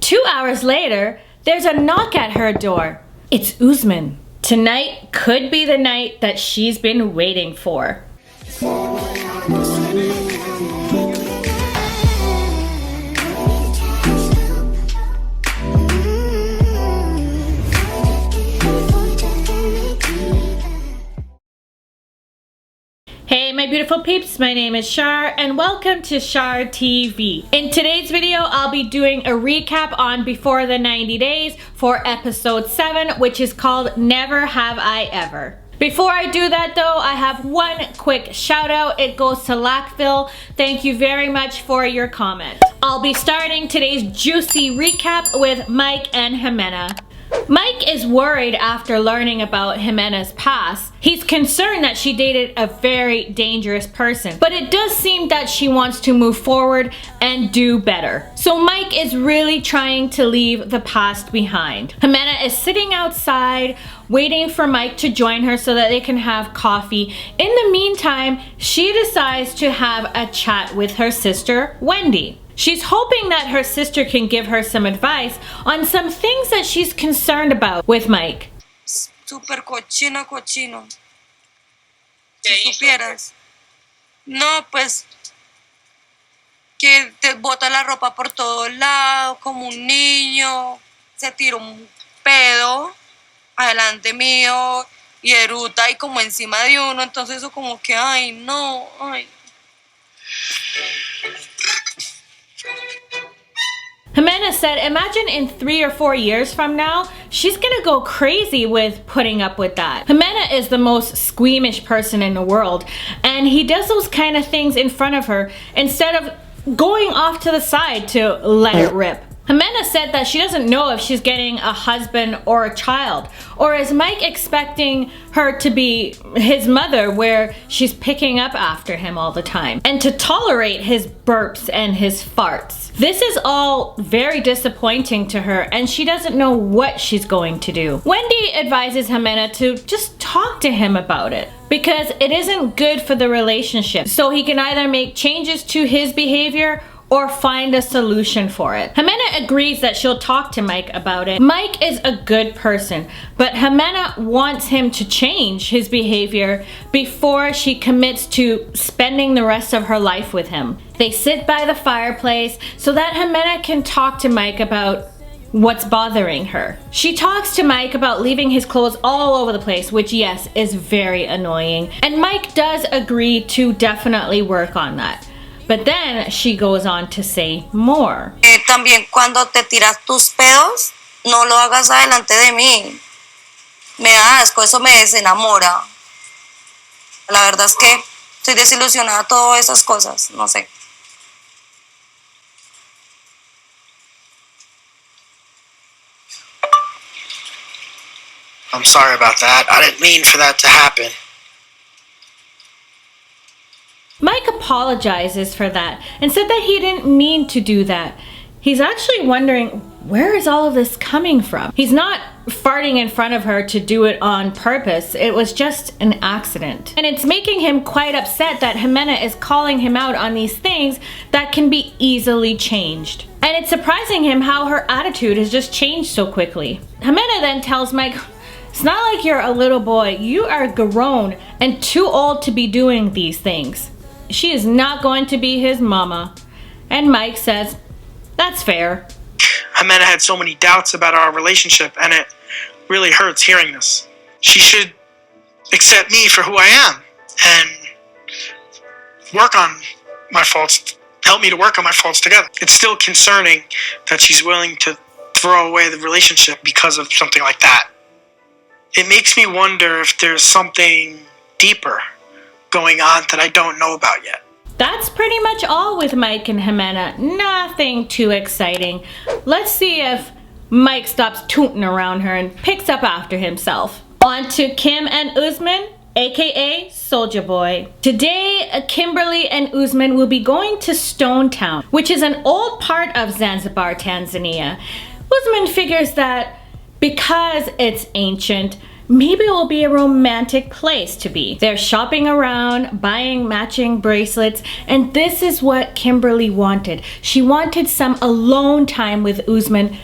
2 hours later, there's a knock at her door. It's Usman. Tonight could be the night that she's been waiting for. Hey my beautiful peeps, my name is Char and welcome to Char TV. In today's video, I'll be doing a recap on Before the 90 Days for episode 7, which is called Never Have I Ever. Before I do that though, I have one quick shout out. It goes to Lackville. Thank you very much for your comment. I'll be starting today's juicy recap with Mike and Ximena. Mike is worried after learning about Ximena's past. He's concerned that she dated a very dangerous person, but it does seem that she wants to move forward and do better. So Mike is really trying to leave the past behind. Ximena is sitting outside waiting for Mike to join her so that they can have coffee. In the meantime, she decides to have a chat with her sister, Wendy. She's hoping that her sister can give her some advice on some things that she's concerned about with Mike. Super cochino. Si supieras. No, pues que te bota la ropa por todos lados, como un niño. Se tira un pedo adelante mío y eruta y como encima de uno. Entonces eso como que, ay, no, ay. Ximena said, imagine in 3 or 4 years from now, she's gonna go crazy with putting up with that. Ximena is the most squeamish person in the world, and he does those kind of things in front of her instead of going off to the side to let it rip. Ximena said that she doesn't know if she's getting a husband or a child, or is Mike expecting her to be his mother where she's picking up after him all the time and to tolerate his burps and his farts. This is all very disappointing to her and she doesn't know what she's going to do. Wendy advises Ximena to just talk to him about it because it isn't good for the relationship, so he can either make changes to his behavior or find a solution for it. Ximena agrees that she'll talk to Mike about it. Mike is a good person, but Ximena wants him to change his behavior before she commits to spending the rest of her life with him. They sit by the fireplace so that Ximena can talk to Mike about what's bothering her. She talks to Mike about leaving his clothes all over the place, which yes, is very annoying. And Mike does agree to definitely work on that. But then she goes on to say more. También cuando te tiras tus pedos, no lo hagas adelante de mí. Me da asco, eso me desenamora. La verdad es que estoy desilusionada de todas esas cosas, no sé. I'm sorry about that. I didn't mean for that to happen. Mike apologizes for that and said that he didn't mean to do that. He's actually wondering, where is all of this coming from? He's not farting in front of her to do it on purpose. It was just an accident. And it's making him quite upset that Ximena is calling him out on these things that can be easily changed. And it's surprising him how her attitude has just changed so quickly. Ximena then tells Mike, it's not like you're a little boy. You are grown and too old to be doing these things. She is not going to be his mama. And Mike says, that's fair. Ximena had so many doubts about our relationship and it really hurts hearing this. She should accept me for who I am and work on my faults, help me to work on my faults together. It's still concerning that she's willing to throw away the relationship because of something like that. It makes me wonder if there's something deeper going on that I don't know about yet. That's pretty much all with Mike and Ximena. Nothing too exciting. Let's see if Mike stops tooting around her and picks up after himself. On to Kim and Usman, aka Soulja Boy. Today, Kimberly and Usman will be going to Stone Town, which is an old part of Zanzibar, Tanzania. Usman figures that because it's ancient, maybe it will be a romantic place to be. They're shopping around, buying matching bracelets, and this is what Kimberly wanted. She wanted some alone time with Usman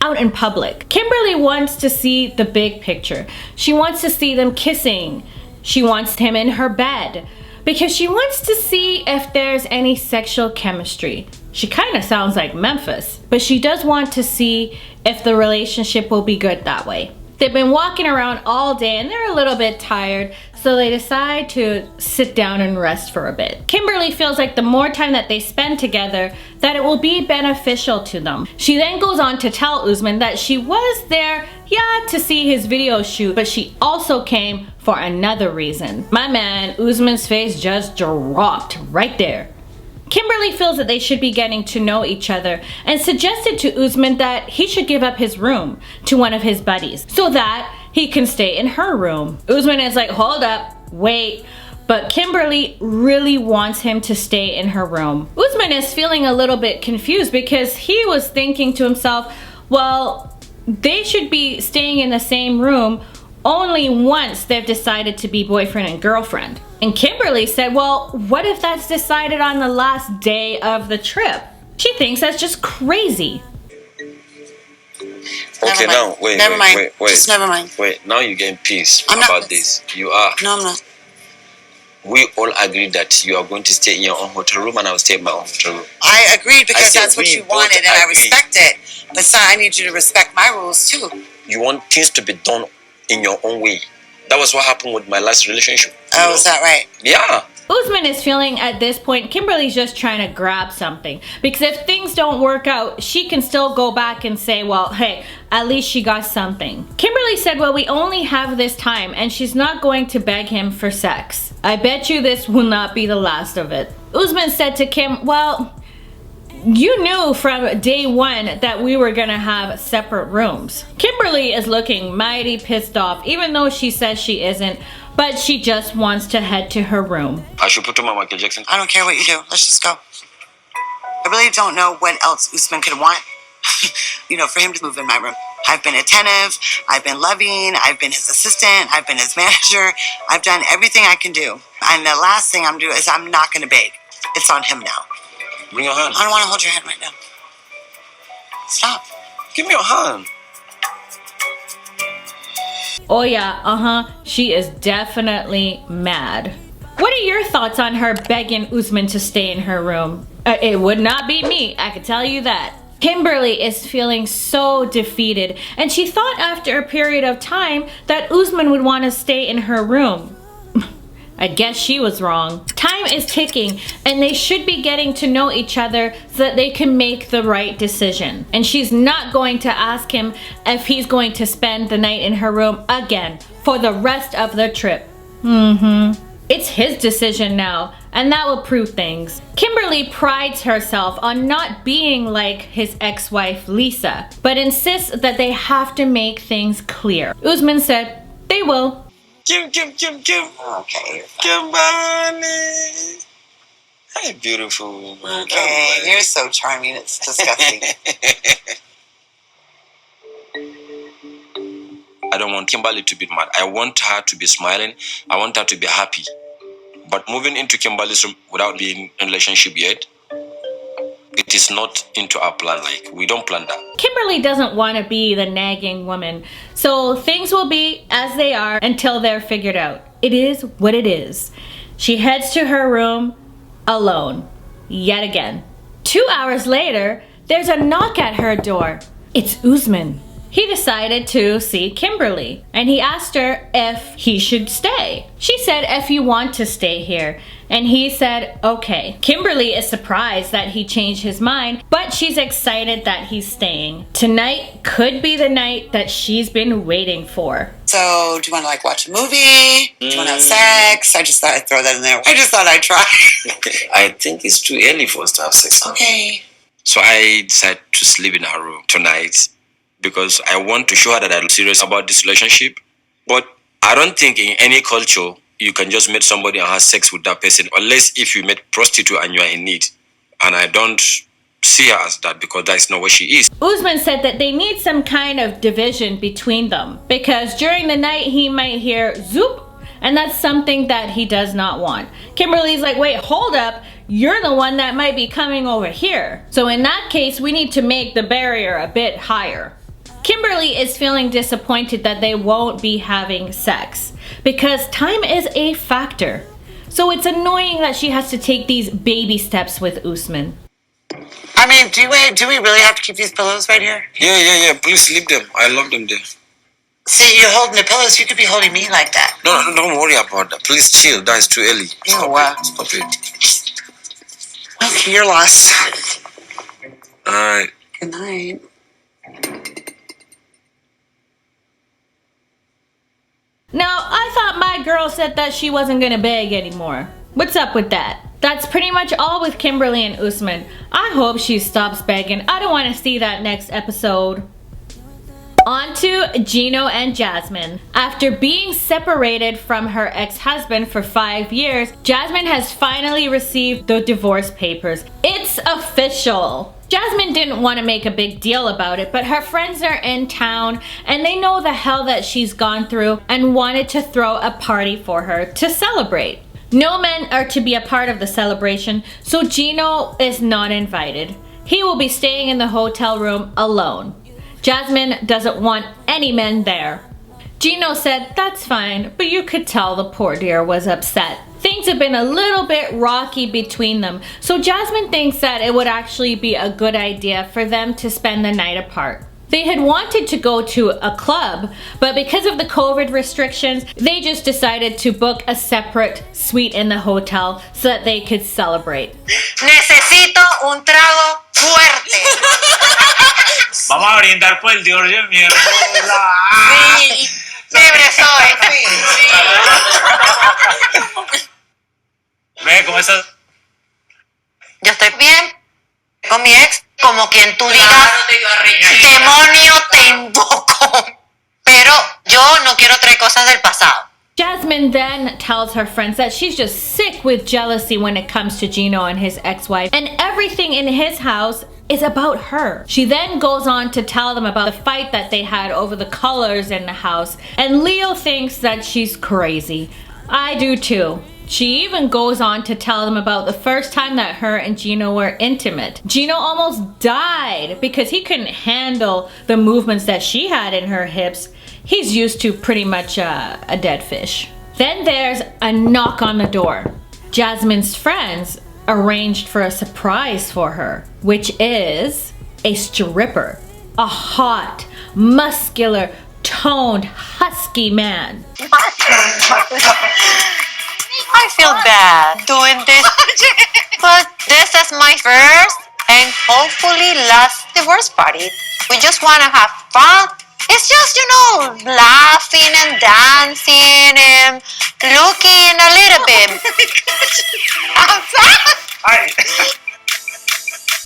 out in public. Kimberly wants to see the big picture. She wants to see them kissing. She wants him in her bed because she wants to see if there's any sexual chemistry. She kind of sounds like Memphis, but she does want to see if the relationship will be good that way. They've been walking around all day and they're a little bit tired, so they decide to sit down and rest for a bit. Kimberly feels like the more time that they spend together, that it will be beneficial to them. She then goes on to tell Usman that she was there, yeah, to see his video shoot, but she also came for another reason. My man, Usman's face just dropped right there. Kimberly feels that they should be getting to know each other and suggested to Usman that he should give up his room to one of his buddies so that he can stay in her room. Usman is like, hold up, wait. But Kimberly really wants him to stay in her room. Usman is feeling a little bit confused because he was thinking to himself, well, they should be staying in the same room only once they've decided to be boyfriend and girlfriend. And Kimberly said, well, what if that's decided on the last day of the trip? She thinks that's just crazy. Okay, now, wait. Just never mind. Wait, now you're getting pissed I'm about not. this. You are. No, I'm not. We all agreed that you are going to stay in your own hotel room and I will stay in my own hotel room. I agreed because said that's what we you both wanted and I agreed. respect it. But son, I need you to respect my rules too. You want things to be done in your own way. That was what happened with my last relationship. Oh, is that right? Yeah. Usman is feeling at this point, Kimberly's just trying to grab something. Because if things don't work out, she can still go back and say, well, hey, at least she got something. Kimberly said, well, we only have this time and she's not going to beg him for sex. I bet you this will not be the last of it. Usman said to Kim, well, you knew from day one that we were gonna have separate rooms. Kimberly is looking mighty pissed off, even though she says she isn't, but she just wants to head to her room. I should put on my Michael Jackson. I don't care what you do. Let's just go. I really don't know what else Usman could want, for him to move in my room. I've been attentive, I've been loving, I've been his assistant, I've been his manager. I've done everything I can do. And the last thing I'm doing is I'm not gonna beg. It's on him now. Bring your hand. I don't want to hold your hand right now. Stop. Give me your hand. Oh yeah, she is definitely mad. What are your thoughts on her begging Usman to stay in her room? It would not be me, I can tell you that. Kimberly is feeling so defeated, and she thought after a period of time that Usman would want to stay in her room. I guess she was wrong. Time is ticking and they should be getting to know each other so that they can make the right decision. And she's not going to ask him if he's going to spend the night in her room again for the rest of the trip. It's his decision now, and that will prove things. Kimberly prides herself on not being like his ex-wife Lisa, but insists that they have to make things clear. Usman said they will. Kim. Okay. Kimberly. Hey, beautiful woman. Okay, you're so charming. It's disgusting. I don't want Kimberly to be mad. I want her to be smiling. I want her to be happy. But moving into Kimberly's room without being in a relationship yet, it is not into our plan. Like, we don't plan that. Kimberly doesn't want to be the nagging woman, so things will be as they are until they're figured out. It is what it is. She heads to her room alone, yet again. 2 hours later, there's a knock at her door. It's Usman. He decided to see Kimberly, and he asked her if he should stay. She said, if you want to stay here. And he said, okay. Kimberly is surprised that he changed his mind, but she's excited that he's staying. Tonight could be the night that she's been waiting for. So, do you want to watch a movie? Do you want to have sex? I just thought I'd throw that in there. I just thought I'd try. I think it's too early for us to have sex now. Okay. So I decided to sleep in her room tonight because I want to show her that I'm serious about this relationship. But I don't think in any culture you can just meet somebody and have sex with that person unless if you met prostitute and you are in need. And I don't see her as that because that is not what she is. Usman said that they need some kind of division between them because during the night he might hear zoop, and that's something that he does not want. Kimberly's like, wait, hold up, you're the one that might be coming over here. So in that case, we need to make the barrier a bit higher. Kimberly is feeling disappointed that they won't be having sex because time is a factor. So it's annoying that she has to take these baby steps with Usman. I mean, do we really have to keep these pillows right here? Yeah. Please leave them. I love them there. See, you're holding the pillows. You could be holding me like that. No, don't worry about that. Please chill. That is too early. Stop it. Okay, you're lost. Alright. Good night. Now, I thought my girl said that she wasn't gonna beg anymore. What's up with that? That's pretty much all with Kimberly and Usman. I hope she stops begging. I don't want to see that next episode. On to Gino and Jasmine. After being separated from her ex-husband for 5 years, Jasmine has finally received the divorce papers. It's official. Jasmine didn't want to make a big deal about it, but her friends are in town and they know the hell that she's gone through and wanted to throw a party for her to celebrate. No men are to be a part of the celebration, so Gino is not invited. He will be staying in the hotel room alone. Jasmine doesn't want any men there. Gino said, that's fine, but you could tell the poor dear was upset. Things have been a little bit rocky between them, so Jasmine thinks that it would actually be a good idea for them to spend the night apart. They had wanted to go to a club, but because of the COVID restrictions, they just decided to book a separate suite in the hotel so that they could celebrate. Necesito un trago fuerte. Vamos a brindar por el Dios mierda. Sí, libre soy. Sí. Ve, ¿cómo estás? Yo estoy bien con mi ex, como quien tú digas, demonio te invoco. Pero yo no quiero traer cosas del pasado. Jasmine then tells her friends that she's just sick with jealousy when it comes to Gino and his ex-wife, and everything in his house is about her. She then goes on to tell them about the fight that they had over the colors in the house, and Leo thinks that she's crazy. I do too. She even goes on to tell them about the first time that her and Gino were intimate. Gino almost died because he couldn't handle the movements that she had in her hips. He's used to pretty much a dead fish. Then there's a knock on the door. Jasmine's friends arranged for a surprise for her, which is a stripper. A hot, muscular, toned, husky man. I feel bad doing this, but this is my first and hopefully last divorce party. We just want to have fun. It's just, laughing and dancing and looking a little bit.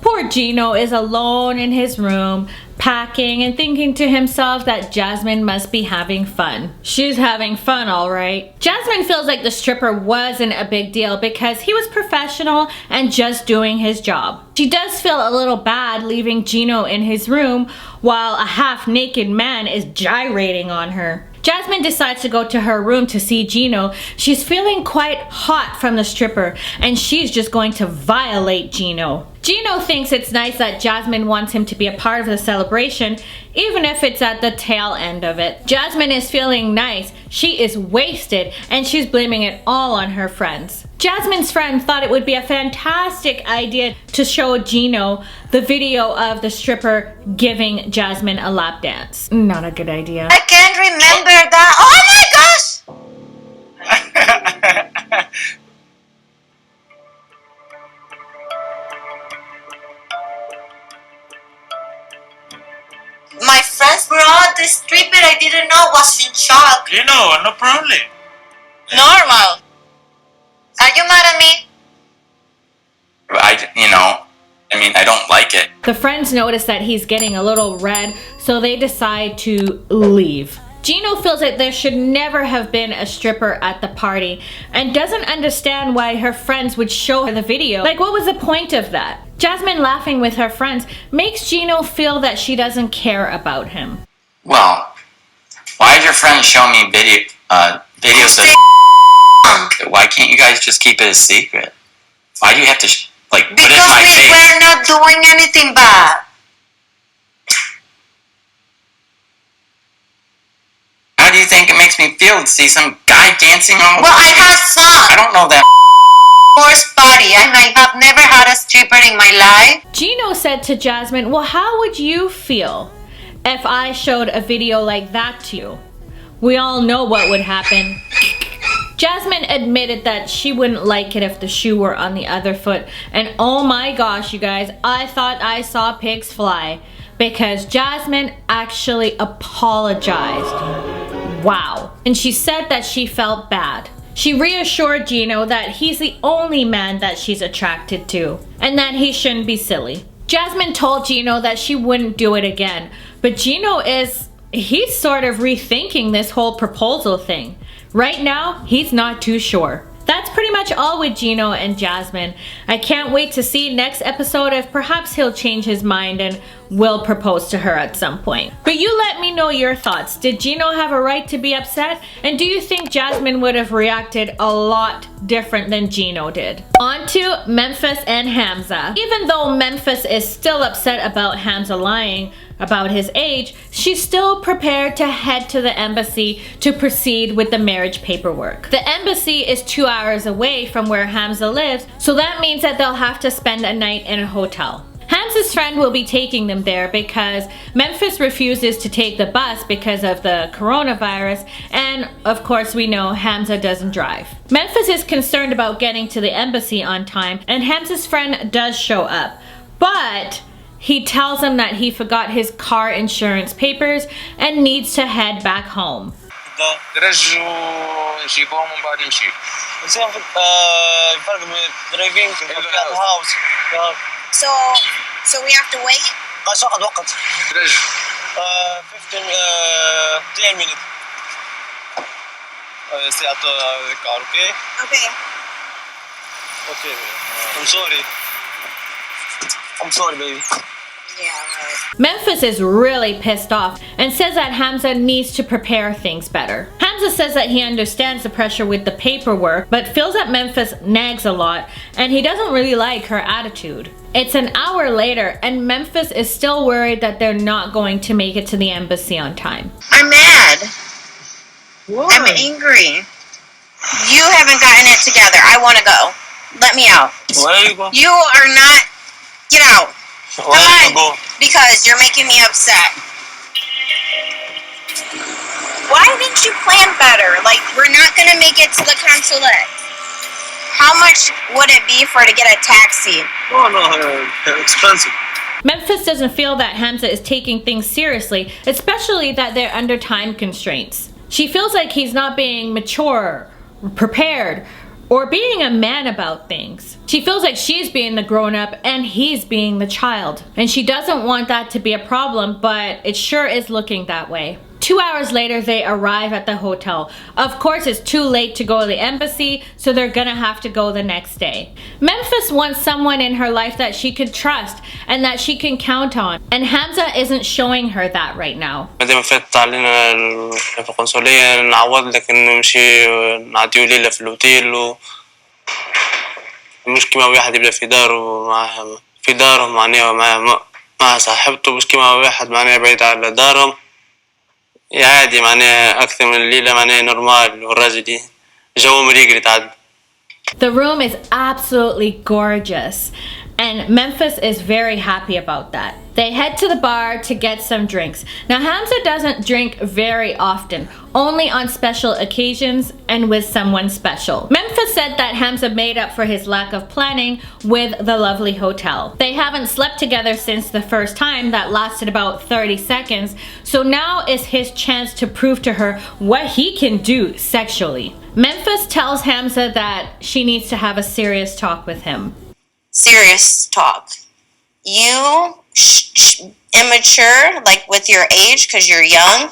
Poor Gino is alone in his room, packing and thinking to himself that Jasmine must be having fun. She's having fun, all right. Jasmine feels like the stripper wasn't a big deal because he was professional and just doing his job. She does feel a little bad leaving Gino in his room while a half-naked man is gyrating on her. Jasmine decides to go to her room to see Gino. She's feeling quite hot from the stripper and she's just going to violate Gino. Gino thinks it's nice that Jasmine wants him to be a part of the celebration, even if it's at the tail end of it. Jasmine is feeling nice. She is wasted and she's blaming it all on her friends. Jasmine's friend thought it would be a fantastic idea to show Gino the video of the stripper giving Jasmine a lap dance. Not a good idea. I can't remember that. Oh my gosh! My friends brought the stripper I didn't know was in shock. You know, no problem. Normal. Are you mad at me? I don't like it. The friends notice that he's getting a little red, so they decide to leave. Gino feels that there should never have been a stripper at the party and doesn't understand why her friends would show her the video. Like, what was the point of that? Jasmine laughing with her friends makes Gino feel that she doesn't care about him. Well, why did your friends show me videos of why can't you guys just keep it a secret? Why do you have to put it in my face? Because we're not doing anything bad. How do you think it makes me feel to see some guy dancing on? Well, I had fun. I don't know that. Horse body, and I have never had a stripper in my life. Gino said to Jasmine, well, how would you feel if I showed a video like that to you? We all know what would happen. Jasmine admitted that she wouldn't like it if the shoe were on the other foot. And oh my gosh, you guys, I thought I saw pigs fly because Jasmine actually apologized. Wow. And she said that she felt bad. She reassured Gino that he's the only man that she's attracted to and that he shouldn't be silly. Jasmine told Gino that she wouldn't do it again, but Gino he's sort of rethinking this whole proposal thing. Right now, he's not too sure. That's pretty much all with Gino and Jasmine. I can't wait to see next episode if perhaps he'll change his mind and will propose to her at some point. But you let me know your thoughts. Did Gino have a right to be upset? And do you think Jasmine would have reacted a lot different than Gino did? On to Memphis and Hamza. Even though Memphis is still upset about Hamza lying about his age, she's still prepared to head to the embassy to proceed with the marriage paperwork. The embassy is 2 hours away from where Hamza lives, so that means that they'll have to spend a night in a hotel. Hamza's friend will be taking them there because Memphis refuses to take the bus because of the coronavirus, and of course we know Hamza doesn't drive. Memphis is concerned about getting to the embassy on time, and Hamza's friend does show up, but he tells him that he forgot his car insurance papers and needs to head back home. So we have to wait? 10 minutes. Stay at the car, okay? Okay. Okay. I'm sorry, baby. Yeah, right. Memphis is really pissed off and says that Hamza needs to prepare things better. Hamza says that he understands the pressure with the paperwork, but feels that Memphis nags a lot and he doesn't really like her attitude. It's an hour later and Memphis is still worried that they're not going to make it to the embassy on time. I'm mad. Why? I'm angry. You haven't gotten it together. I want to go. Let me out. Where are you going? You are not. Get out. Where are you going? Because you're making me upset. Why didn't you plan better? Like, we're not going to make it to the consulate. How much would it be for to get a taxi? Oh, no, expensive. Memphis doesn't feel that Hamza is taking things seriously, especially that they're under time constraints. She feels like he's not being mature, prepared, or being a man about things. She feels like she's being the grown-up and he's being the child. And she doesn't want that to be a problem, but it sure is looking that way. 2 hours later, they arrive at the hotel. Of course, it's too late to go to the embassy, so they're gonna have to go the next day. Memphis wants someone in her life that she could trust and that she can count on. And Hamza isn't showing her that right now. دايما فات علينا في القنصلية نعوض لكن نمشي نعطيو ليلة في الأوتيل مش كيما واحد يبدأ في داره في داره معناها مع صاحبته مش كيما واحد معناها بعيد على دارهم عادي معناها أكثر من الليلة معناها نورمال والراجل جو مريقل يتعدى. The room is absolutely gorgeous and Memphis is very happy about that. They head to the bar to get some drinks. Now Hamza doesn't drink very often, only on special occasions and with someone special. Memphis said that Hamza made up for his lack of planning with the lovely hotel. They haven't slept together since the first time that lasted about 30 seconds, so now is his chance to prove to her what he can do sexually. Memphis tells Hamza that she needs to have a serious talk with him. Serious talk. You immature, like with your age, because you're young.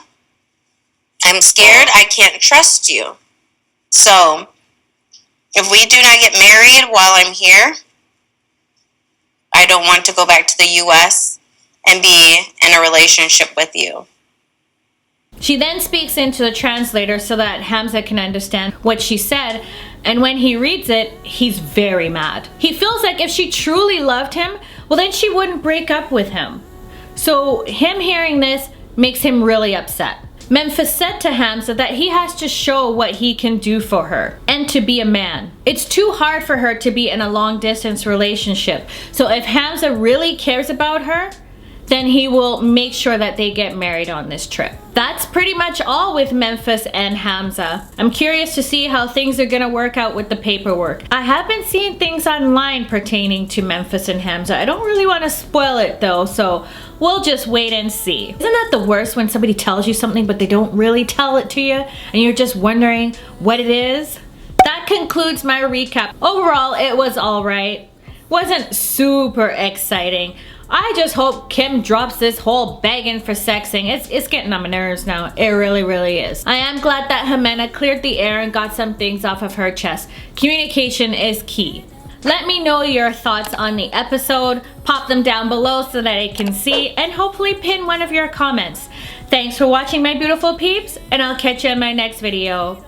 I'm scared. I can't trust you. So, if we do not get married while I'm here, I don't want to go back to the US and be in a relationship with you. She then speaks into the translator so that Hamza can understand what she said, and when he reads it, he's very mad. He feels like if she truly loved him, well then she wouldn't break up with him. So him hearing this makes him really upset. Memphis said to Hamza that he has to show what he can do for her and to be a man. It's too hard for her to be in a long distance relationship. So if Hamza really cares about her, then he will make sure that they get married on this trip. That's pretty much all with Memphis and Hamza. I'm curious to see how things are gonna work out with the paperwork. I have been seeing things online pertaining to Memphis and Hamza. I don't really want to spoil it though, so we'll just wait and see. Isn't that the worst when somebody tells you something but they don't really tell it to you and you're just wondering what it is? That concludes my recap. Overall, it was alright. Wasn't super exciting. I just hope Kim drops this whole begging for sexing. It's getting on my nerves now. It really, really is. I am glad that Ximena cleared the air and got some things off of her chest. Communication is key. Let me know your thoughts on the episode. Pop them down below so that I can see, and hopefully pin one of your comments. Thanks for watching, my beautiful peeps, and I'll catch you in my next video.